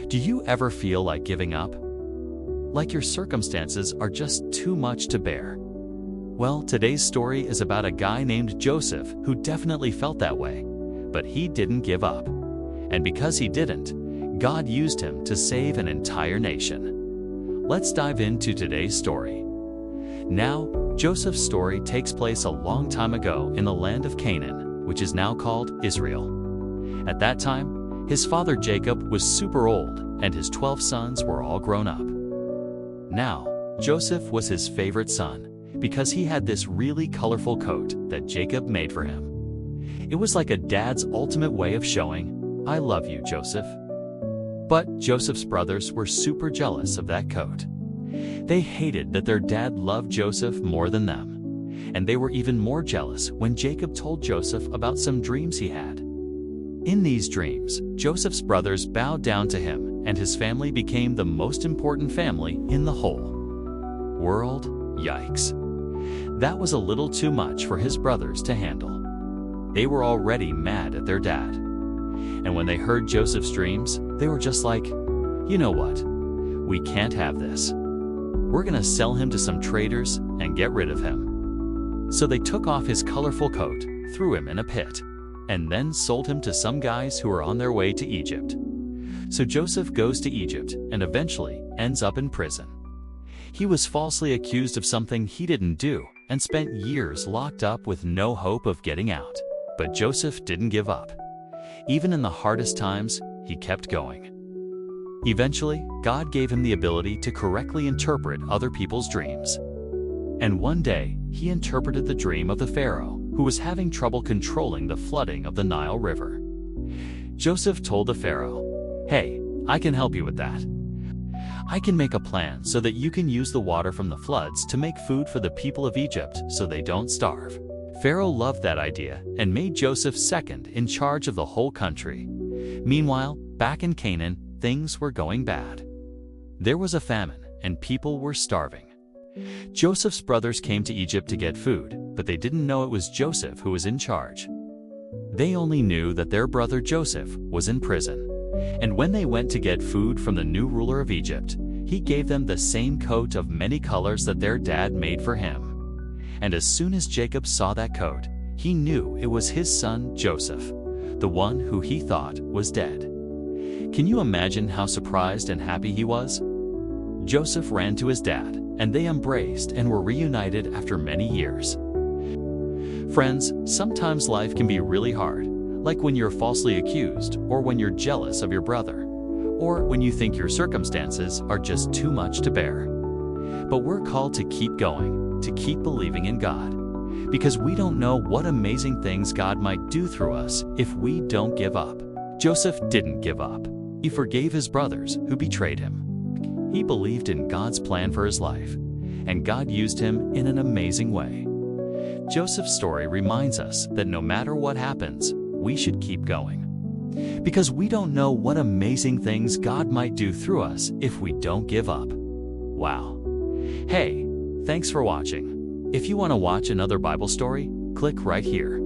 Do you ever feel like giving up? Like your circumstances are just too much to bear? Well, today's story is about a guy named Joseph who definitely felt that way, but he didn't give up. And because he didn't, God used him to save an entire nation. Let's dive into today's story. Now, Joseph's story takes place a long time ago in the land of Canaan, which is now called Israel. At that time, his father Jacob was super old, and his 12 sons were all grown up. Now, Joseph was his favorite son because he had this really colorful coat that Jacob made for him. It was like a dad's ultimate way of showing, "I love you, Joseph." But Joseph's brothers were super jealous of that coat. They hated that their dad loved Joseph more than them. And they were even more jealous when Jacob told Joseph about some dreams he had. In these dreams, Joseph's brothers bowed down to him, and his family became the most important family in the whole world. Yikes. That was a little too much for his brothers to handle. They were already mad at their dad. And when they heard Joseph's dreams, they were just like, "You know what? We can't have this. We're gonna sell him to some traders and get rid of him." So they took off his colorful coat, threw him in a pit, and then sold him to some guys who were on their way to Egypt. So Joseph goes to Egypt and eventually ends up in prison. He was falsely accused of something he didn't do and spent years locked up with no hope of getting out. But Joseph didn't give up. Even in the hardest times, he kept going. Eventually, God gave him the ability to correctly interpret other people's dreams. And one day, he interpreted the dream of the Pharaoh, who was having trouble controlling the flooding of the Nile River. Joseph told the Pharaoh, "Hey, I can help you with that. I can make a plan so that you can use the water from the floods to make food for the people of Egypt so they don't starve." Pharaoh loved that idea and made Joseph second in charge of the whole country. Meanwhile, back in Canaan, things were going bad. There was a famine and people were starving. Joseph's brothers came to Egypt to get food, but they didn't know it was Joseph who was in charge. They only knew that their brother Joseph was in prison. And when they went to get food from the new ruler of Egypt, he gave them the same coat of many colors that their dad made for him. And as soon as Jacob saw that coat, he knew it was his son Joseph, the one who he thought was dead. Can you imagine how surprised and happy he was? Joseph ran to his dad, and they embraced and were reunited after many years. Friends, sometimes life can be really hard, like when you're falsely accused, or when you're jealous of your brother, or when you think your circumstances are just too much to bear. But we're called to keep going, to keep believing in God, because we don't know what amazing things God might do through us if we don't give up. Joseph didn't give up. He forgave his brothers who betrayed him. He believed in God's plan for his life, and God used him in an amazing way. Joseph's story reminds us that no matter what happens, we should keep going. Because we don't know what amazing things God might do through us if we don't give up. Wow. Hey, thanks for watching. If you want to watch another Bible story, click right here.